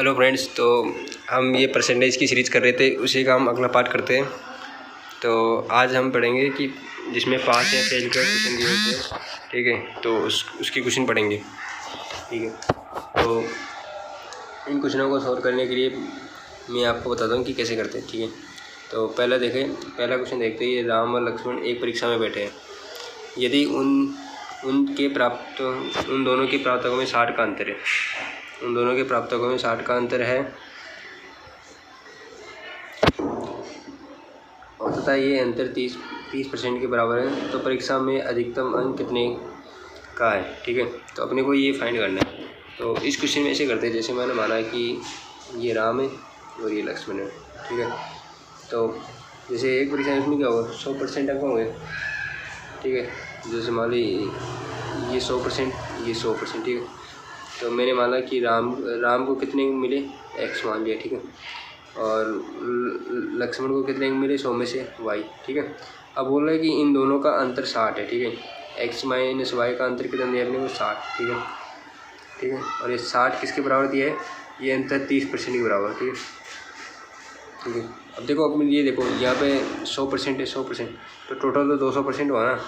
Hello friends, तो हम ये परसेंटेज की सीरीज़ कर रहे थे, उसी का हम अगला पार्ट करते हैं। तो आज हम पढ़ेंगे कि जिसमें पास या फेल का क्वेश्चन दिए होते हैं, ठीक है, तो उसकी क्वेश्चन पढ़ेंगे, ठीक है। तो इन क्वेश्चनों को सॉल्व करने के लिए मैं आपको बताता हूँ कि कैसे करते हैं, ठीक है। तो पहला क्वेश्चन देखते हैं। ये राम और लक्ष्मण एक परीक्षा में बैठे हैं। यदि उन दोनों के प्राप्तकों में 60 का अंतर है। उन दोनों के प्राप्तकों में 60 का अंतर है और तथा ये अंतर 30% के बराबर है, तो परीक्षा में अधिकतम अंक कितने का है, ठीक है। तो अपने को ये फाइंड करना है। तो इस क्वेश्चन में ऐसे करते हैं, जैसे मैंने माना कि ये राम है और ये लक्ष्मण है, ठीक है। तो जैसे एक परीक्षा इसमें क्या होगा, 100% अंक होंगे, ठीक है। जैसे मान ली ये 100%, ये 100%, ठीक है। तो मैंने माना कि राम को कितने मिले, x मान लिया, ठीक है। और लक्ष्मण को कितने मिले, 100 में से y, ठीक है। अब बोल रहा है कि इन दोनों का अंतर 60 है, ठीक है। x माइनस वाई का अंतर कितना दिया अपने को, 60, ठीक है, ठीक है। और ये 60 किसके बराबर दिया है, ये अंतर 30% के बराबर, ठीक है, ठीक है। अब देखो, अब ये देखो यहाँ पे 100% है, 100%, तो टोटल तो 200% हुआ ना।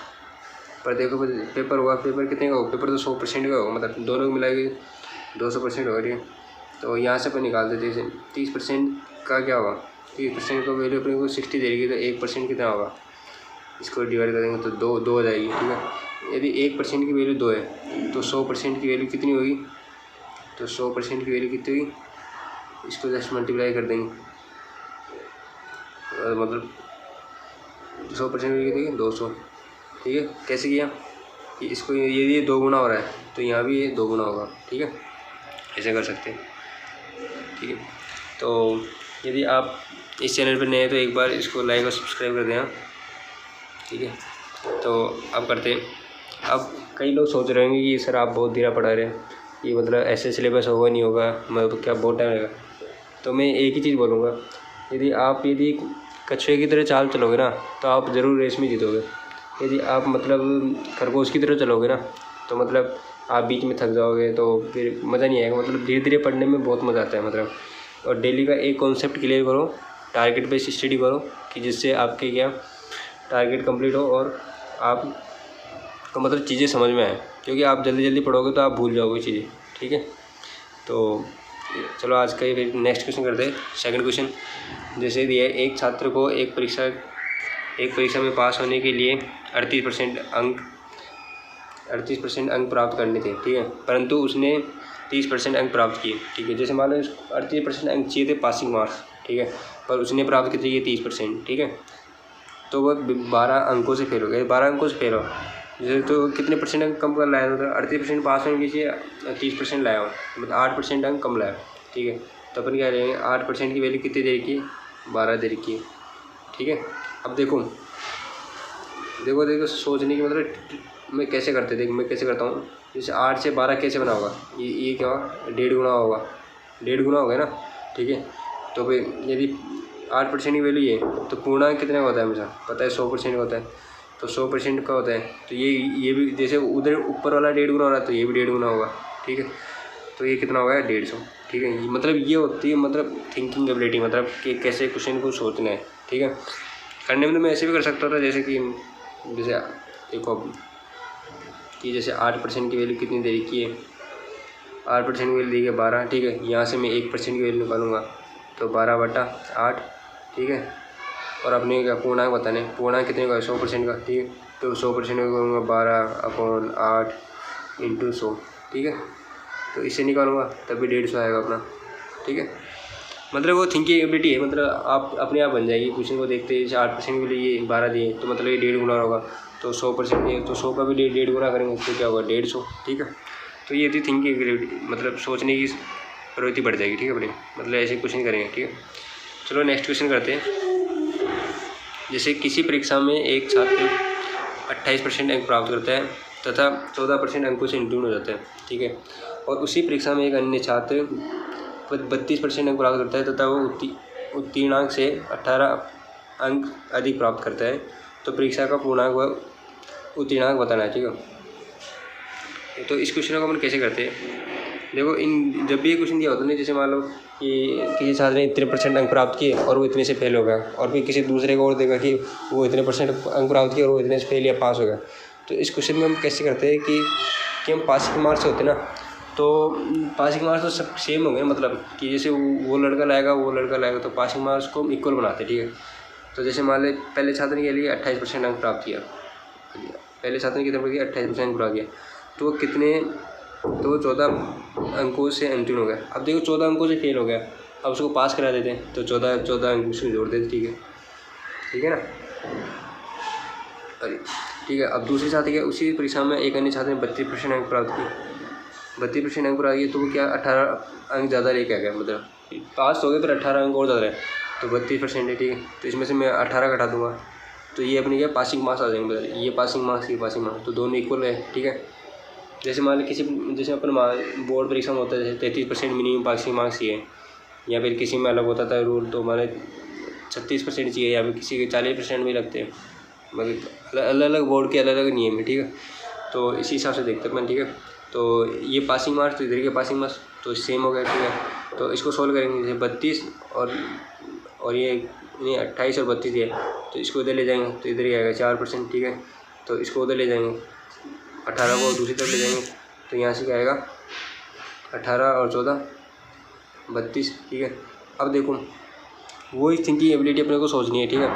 पर देखो पेपर हुआ, पेपर कितने का होगा, पेपर तो 100% का होगा, मतलब दोनों को मिलाएगी 200% होगा, ठीक है। तो यहाँ से अपन निकाल देते हैं 30% का क्या होगा, 30% का वैल्यू अपने को 60 देगी, तो 1% कितना होगा, इसको डिवाइड करेंगे तो दो हो जाएगी, ठीक है। यदि 1% की वैल्यू 2 है, तो 100% की वैल्यू कितनी होगी, तो 100% की वैल्यू कितनी होगी, इसको जस्ट मल्टीप्लाई कर देंगे, मतलब 100% की कितनी, 200, ठीक है। कैसे किया कि इसको ये 2 गुना हो रहा है, तो यहाँ भी ये 2 गुना होगा, ठीक है। ऐसे कर सकते हैं, ठीक है। तो यदि आप इस चैनल पर नए हैं तो एक बार इसको लाइक और सब्सक्राइब कर देना, ठीक है। तो अब करते हैं। अब कई लोग सोच रहे होंगे कि सर आप बहुत धीरे पढ़ा रहे हैं, ये मतलब ऐसे सिलेबस होगा नहीं होगा, मतलब क्या बहुत टाइम लगेगा। तो मैं एक ही चीज़ बोलूँगा, यदि कछुए की तरह चाल चलोगे ना, तो आप ज़रूर रेस में जीतोगे। यदि आप मतलब खरगोश की तरह चलोगे ना, तो मतलब आप बीच में थक जाओगे, तो फिर मज़ा नहीं आएगा। मतलब धीरे धीरे पढ़ने में बहुत मज़ा आता है, मतलब। और डेली का एक कॉन्सेप्ट क्लियर करो, टारगेट बेस्ड स्टडी करो, कि जिससे आपके क्या टारगेट कंप्लीट हो और आपको मतलब चीज़ें समझ में आए। क्योंकि आप जल्दी जल्दी पढ़ोगे तो आप भूल जाओगे चीज़ें, ठीक है। तो चलो आज का ये फिर नेक्स्ट क्वेश्चन करते हैं। सेकंड क्वेश्चन जैसे दिया है, एक छात्र को एक परीक्षा में पास होने के लिए 38% अंक प्राप्त करने थे, ठीक है, परंतु उसने 30% अंक प्राप्त किए, ठीक है। जैसे मान लो 38% अंक चाहिए थे पासिंग मार्क्स, ठीक है, पर उसने प्राप्त किए थे 30%, ठीक है। तो वह 12 अंकों से फेल हो गया, 12 अंकों से फेल हो, जैसे तो कितने परसेंट अंक कम कर लाया, मतलब 38% पास होने के लिए 30% लाया हो, मतलब 8% अंक कम लाया, ठीक है। तो अपन क्या लेंगे, 8% की वैल्यू कितनी देर की, 12 देर की, ठीक है। अब देखो सोचने की मतलब मैं कैसे करता हूँ। जैसे 8 से 12 कैसे बना होगा, ये क्या होगा, 1.5 गुना होगा, 1.5 गुना होगा ना, ठीक है। तो फिर यदि 8% की वैल्यू ये, तो पूर्णांक कितने का होता है, हमेशा पता है 100% का होता है, तो 100% का होता है। तो ये भी जैसे उधर ऊपर वाला 1.5 गुना हो रहा है, तो ये भी 1.5 गुना होगा, ठीक है। तो ये कितना होगा, 150, ठीक है। मतलब ये होती है मतलब थिंकिंग एबिलिटी, मतलब कि कैसे क्वेश्चन को सोचना है, ठीक है। करने में तो मैं ऐसे भी कर सकता था, जैसे देखो कि जैसे 8% की वैल्यू कितनी देरी की है, 8% की वैल्यू दी है 12, ठीक है। यहाँ से मैं 1% की वैल्यू निकालूंगा, तो 12/8, ठीक है। और अपने क्या पूर्णांक बताने, पूर्णांक कितने का है, 100% का, ठीक है। तो 100% का करूँगा 12/8 × 100, ठीक है। तो इससे निकालूंगा तभी 150 आएगा अपना, ठीक है। मतलब वो थिंकिंग एबिलिटी है, मतलब आप अपने आप बन जाएगी। क्वेश्चन को देखते हैं, जैसे 8% के लिए ये 12 दिए, तो मतलब ये 1.5 गुना होगा, तो 100% दिए तो 100 का भी 1.5 गुना करेंगे, तो क्या होगा, 150, ठीक है। तो ये थी थिंकिंग एबिलिटी, मतलब सोचने की प्रवृत्ति बढ़ जाएगी, ठीक है अपनी, मतलब ऐसे क्वेश्चन करेंगे, ठीक है। चलो नेक्स्ट क्वेश्चन करते हैं। जैसे किसी परीक्षा में एक छात्र 28% अंक प्राप्त करता है तथा 14% अंकों से उत्तीर्ण हो जाता है, ठीक है। और उसी परीक्षा में एक अन्य छात्र 32% अंक प्राप्त करता है तथा वो उत्तीर्णांक से 18 अंक अधिक प्राप्त करता है, तो परीक्षा का पूर्णांक व उत्तीर्णांक बताना है, ठीक है। तो इस क्वेश्चन को अपन कैसे करते हैं, देखो इन जब भी ये क्वेश्चन दिया होता है ना, जैसे मान लो कि किसी छात्र ने इतने % अंक प्राप्त किए और वो इतने से फेल हो गया, और फिर किसी दूसरे को और देगा कि वो इतने % अंक प्राप्त किए और वो इतने से फेल या पास हो गया। तो इस क्वेश्चन में हम कैसे करते हैं कि हम पासिंग मार्क्स होते हैं ना, तो पासिंग मार्क्स तो सब सेम होंगे, मतलब कि जैसे वो लड़का लाएगा तो पासिंग मार्क्स को हम इक्वल बनाते हैं, ठीक है। तो जैसे मान लें पहले छात्र के लिए 28% अंक प्राप्त किया, पहले छात्र ने कितना प्राप्त किया, 28% अंक प्राप्त किया, तो वो कितने, तो 14 अंकों से अंतिम हो गया। अब देखो 14 अंकों से फेल हो गया, अब उसको पास करा देते हैं, तो 14 अंक उसमें जोड़ देते, ठीक है ना। अरे ठीक है, अब दूसरे छात्र के उसी परीक्षा में एक अन्य छात्र ने 32% अंक प्राप्त किए, 32% अंक प्राप्त किए, तो वो क्या 18 अंक ज़्यादा लेके आ गया, मतलब पास हो गए पर 18 अंक और ज़्यादा है, तो 32% है, ठीक है। तो इसमें से मैं 18 घटा दूंगा, तो ये अपनी क्या पासिंग मार्क्स आ जाएंगे, मतलब ये पासिंग मार्क्स, तो दोनों इक्वल है, ठीक है। जैसे मान लो जैसे अपन बोर्ड परीक्षा में होता है, जैसे 33% मिनिमम पासिंग मार्क्स चाहिए, या फिर किसी में अलग होता था रूल, तो हमारे 36% चाहिए, या फिर किसी के 40% भी लगते हैं, मतलब अलग अलग बोर्ड के अलग अलग नियम है, ठीक है। तो इसी हिसाब से देखते हैं, ठीक है। तो ये पासिंग मार्क्स, तो इधर के पासिंग मार्क्स तो सेम हो गया, ठीक है। तो इसको सोल्व करेंगे, जैसे 32 और ये 28 और 32 है, तो इसको इधर ले जाएंगे, तो इधर ही आएगा 4%, ठीक है। तो इसको उधर ले जाएंगे, 18 को दूसरी तरफ ले जाएंगे, तो यहाँ से क्या आएगा 18 और 14 32, ठीक है। अब देखो वही थिंकिंग एबिलिटी अपने को सोचनी है, ठीक है।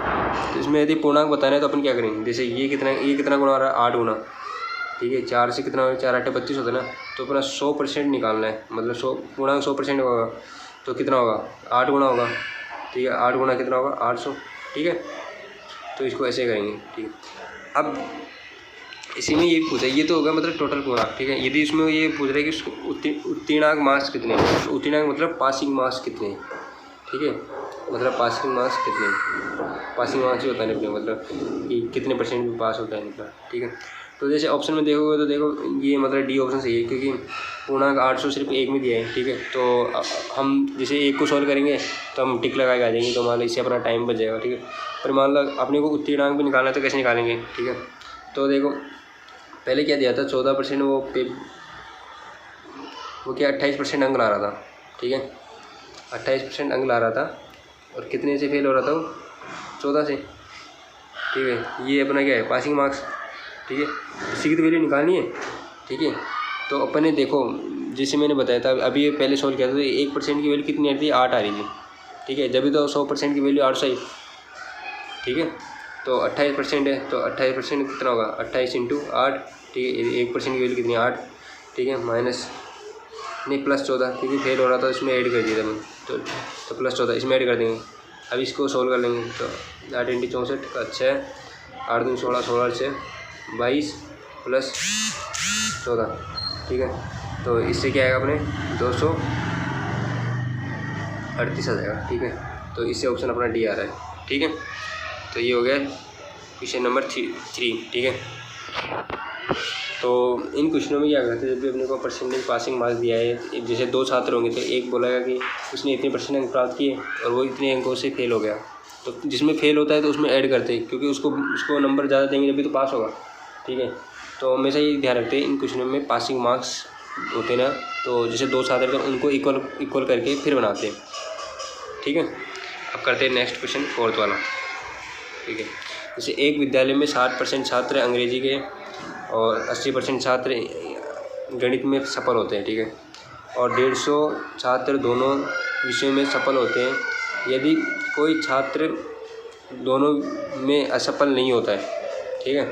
तो इसमें यदि पूर्णांक बताना है तो अपन क्या करेंगे, जैसे ये कितना गुना आ रहा है, 8 गुना, ठीक है। 4 से कितना, 4 8 32 होता है ना, तो अपना 100% निकालना है, मतलब 100 पूर्णांक 100% होगा, तो कितना होगा 8 गुना होगा, ठीक है। 8 गुना कितना होगा 800, ठीक है। तो इसको ऐसे करेंगे, ठीक है। अब इसी में ये पूछा, ये तो होगा मतलब टोटल पूर्णांक, ठीक है। यदि इसमें ये पूछ रहा है कि उत्तीर्णांक मार्क्स कितने हैं, उत्तीर्णांक मतलब पासिंग मार्क्स कितने हैं, ठीक है। मतलब पासिंग मार्क्स कितने, पासिंग मार्क्स ही होता है अपने, मतलब कि कितने % में पास होता है मतलब, ठीक है। तो जैसे ऑप्शन में देखोगे तो देखो ये मतलब डी ऑप्शन सही है, क्योंकि पूर्णांक 800 सिर्फ एक में दिया है, ठीक है। तो हम जैसे एक को सॉल्व करेंगे तो हम टिक लगा के आ जाएंगे, तो मान लो इससे अपना टाइम बच जाएगा, ठीक है। पर मान लो अपने को उत्तीर्णांक भी निकालना है तो कैसे निकालेंगे, ठीक है। तो देखो पहले क्या दिया था 14%, वो क्या 28% अंक ला रहा था, ठीक है। 28% अंक ला रहा था, और कितने से फेल हो रहा था वो 14 से, ठीक है। ये अपना क्या है पासिंग मार्क्स, ठीक है। इसी की तो वैल्यू निकालनी है, ठीक है। तो अपन ने देखो जैसे मैंने बताया था अभी ये पहले सोल्व किया था, तो 1% की वैल्यू कितनी आ रही थी 8 आ रही थी, ठीक है। जब भी तो 100% की वैल्यू 800 ही, ठीक है। तो 28% है, तो 28% कितना होगा 28 × 8, ठीक है। 1% की वैल्यू कितनी 8, ठीक है, माइनस नहीं +14, क्योंकि फेल हो रहा था इसमें ऐड कर दिया था मैं, तो +14 इसमें ऐड कर देंगे। अब इसको सोल्व कर लेंगे, तो 8 × 64 का 6, 8 दूनी 16, 16 से 22 + 14, ठीक है। तो इससे क्या आएगा अपने 238 आ जाएगा, ठीक है। तो इससे ऑप्शन अपना डी आ रहा है, ठीक है। तो ये हो गया क्वेश्चन नंबर 3, ठीक है। तो इन क्वेश्चनों में क्या करते हैं, जब भी अपने को % पासिंग मार्क्स दिया है, जैसे 2 छात्र होंगे तो एक बोलेगा कि उसने इतने % अंक प्राप्त किए और वो इतने अंकों से फेल हो गया, तो जिसमें फेल होता है तो उसमें ऐड करते हैं, क्योंकि उसको नंबर ज़्यादा देंगे जब भी तो पास होगा, ठीक है। तो हमेशा ये ध्यान रखते हैं इन क्वेश्चनों में पासिंग मार्क्स होते हैं ना, तो जैसे 2 छात्र हैं उनको इक्वल करके फिर बनाते हैं, ठीक है। अब करते हैं नेक्स्ट क्वेश्चन 4th वाला, ठीक है। जैसे एक विद्यालय में 60% छात्र अंग्रेजी के और 80% छात्र गणित में सफल होते हैं, ठीक है। और 150 छात्र दोनों विषयों में सफल होते हैं। यदि कोई छात्र दोनों में असफल नहीं होता है, ठीक है।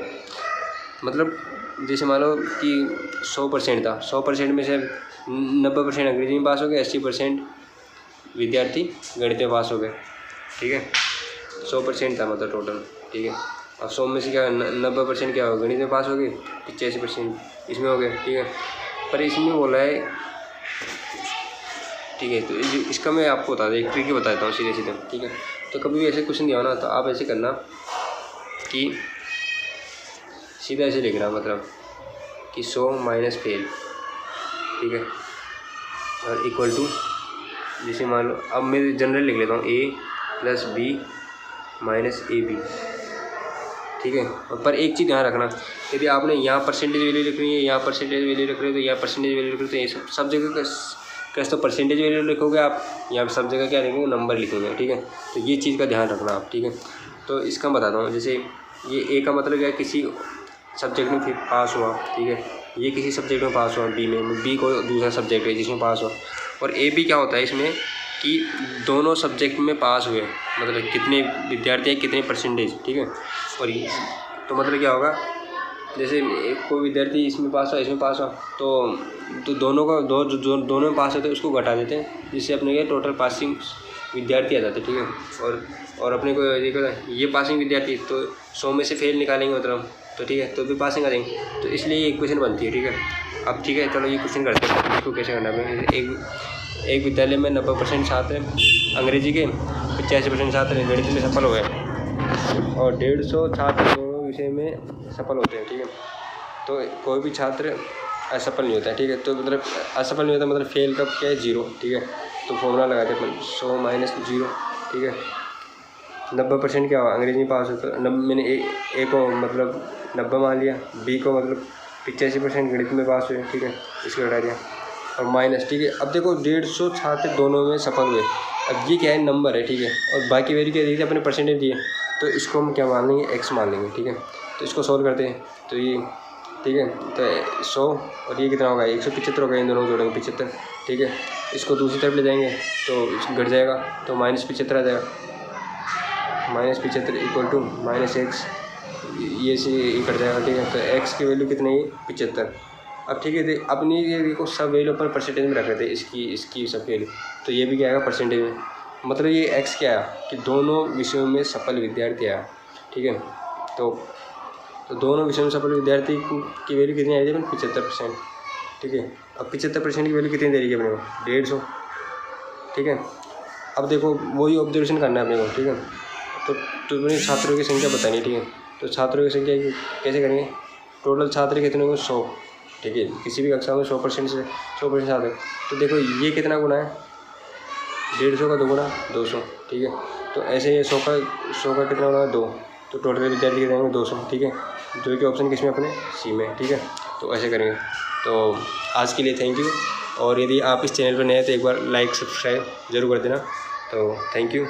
मतलब जैसे मान लो कि 100% था, 100% में से 90% अंग्रेजी में पास हो गए, 80% विद्यार्थी गणित में पास हो गए, ठीक है। 100% था मतलब टोटल, ठीक है। अब 100 में से क्या 90% क्या हो गणित में पास हो गए, 85% इसमें हो गए, ठीक है। पर इसमें बोला है, ठीक है। तो इसका मैं आपको बता दें, ट्रिक बता देता हूँ सीधे, ठीक है। तो कभी भी ऐसे क्वेश्चन दिया हो ना, तो आप ऐसे करना कि सीधा ऐसे लिखना, मतलब कि 100 माइनस फेल, ठीक है, और इक्वल टू, जैसे मान लो अब मैं जनरल लिख लेता हूँ a + b - ab, ठीक है। पर एक चीज़ ध्यान रखना, यदि आपने यहाँ परसेंटेज वैल्यू लिख रही है, यहाँ परसेंटेज वैल्यू रख रहे हो, तो यहाँ परसेंटेज वैल्यू लिख रहे हो, तो ये सब जगह कैसे तो परसेंटेज वैल्यू लिखोगे आप, यहाँ सब जगह क्या लिखोगे, नंबर लिखोगे, ठीक है। तो ये चीज़ का ध्यान रखना आप, ठीक है। तो इसका बताता हूँ, जैसे ये ए का मतलब क्या है, किसी सब्जेक्ट में फिर पास हुआ, ठीक है। ये किसी सब्जेक्ट में पास हुआ, बी को दूसरा सब्जेक्ट है जिसमें पास हुआ। और ए बी क्या होता है इसमें कि दोनों सब्जेक्ट में पास हुए, मतलब कितने विद्यार्थी हैं, कितने परसेंटेज, ठीक है। और ये तो मतलब क्या होगा, जैसे कोई विद्यार्थी इसमें पास हुआ, इसमें पास हुआ, तो दोनों का दोनों में पास होते हैं उसको घटा देते हैं, जिससे अपने के टोटल पासिंग विद्यार्थी आ जाते हैं, ठीक है। और अपने को ये पासिंग विद्यार्थी तो 100 में से फेल निकालेंगे मतलब, तो ठीक है, तो भी पासिंग आ जाएंगे। तो इसलिए ये इक्वेशन बनती है, ठीक है। अब ठीक है, चलो ये क्वेश्चन करते हैं, इसको कैसे करना है। एक विद्यालय में 90% छात्र अंग्रेजी के, 85% छात्र गणित में सफल हुए और 150 छात्र दोनों विषय में सफल होते हैं, ठीक है। तो कोई भी छात्र असफल नहीं होता है, ठीक है। तो मतलब असफल नहीं होता मतलब फेल कब क्या है, 0, ठीक है। तो फॉर्मूला लगाते हैं अपन 100 - 0, ठीक है। 90% क्या हुआ, अंग्रेजी में पास होता है। मैंने ए को मतलब 90 मान लिया, बी को मतलब 85% गणित में पास हुए, ठीक है, इसको हटा दिया और माइनस, ठीक है। अब देखो 150 छात्र दोनों में सफल हुए, अब ये क्या है, नंबर है, ठीक है। और बाकी वैल्यू क्या दी थी, अपने परसेंटेज दिए, तो इसको हम क्या मान लेंगे, x मान लेंगे, ठीक है। तो इसको सॉल्व करते हैं, तो ये ठीक है, तो 100 और ये कितना होगा, 175 होगा, इन दोनों को जोड़ेंगे 75, ठीक है। इसको दूसरी तरफ ले जाएंगे तो घट जाएगा, तो -75 आ जाएगा, -75 = -x, ये से ये कट जाएगा, ठीक है। तो x की वैल्यू कितनी है, 75। अब ठीक है, अपनी ये देखो सब वैल्यू अपन परसेंटेज में रख रहे थे, इसकी सब वैल्यू, तो ये भी क्या आएगा परसेंटेज में, मतलब ये x क्या है कि दोनों विषयों में सफल विद्यार्थी आया, ठीक है। तो दोनों विषयों में सफल विद्यार्थी की वैल्यू कितनी आई थी, 75%, ठीक है। अब 75% की वैल्यू कितनी दे रही है अपने को, 150, ठीक है। अब देखो वही ऑब्जर्वेशन करना है अपने को, ठीक है। तो अपने छात्रों की संख्या बतानी है, ठीक है। तो छात्रों की संख्या कैसे करेंगे, टोटल छात्र कितने होंगे, 100, ठीक है। किसी भी कक्षा में 100% से 100% छात्र, तो देखो ये कितना गुना है, 150 का 2 गुना 200, ठीक है। तो ऐसे ये 100 का कितना गुना है, 2, तो टोटल विद्यार्थी कितने होंगे, 200, ठीक है। जो कि ऑप्शन किसमें, अपने सी में, ठीक है। तो ऐसे करेंगे। तो आज के लिए थैंक यू, और यदि आप इस चैनल पर नए हैं तो एक बार लाइक सब्सक्राइब जरूर कर देना। तो थैंक यू।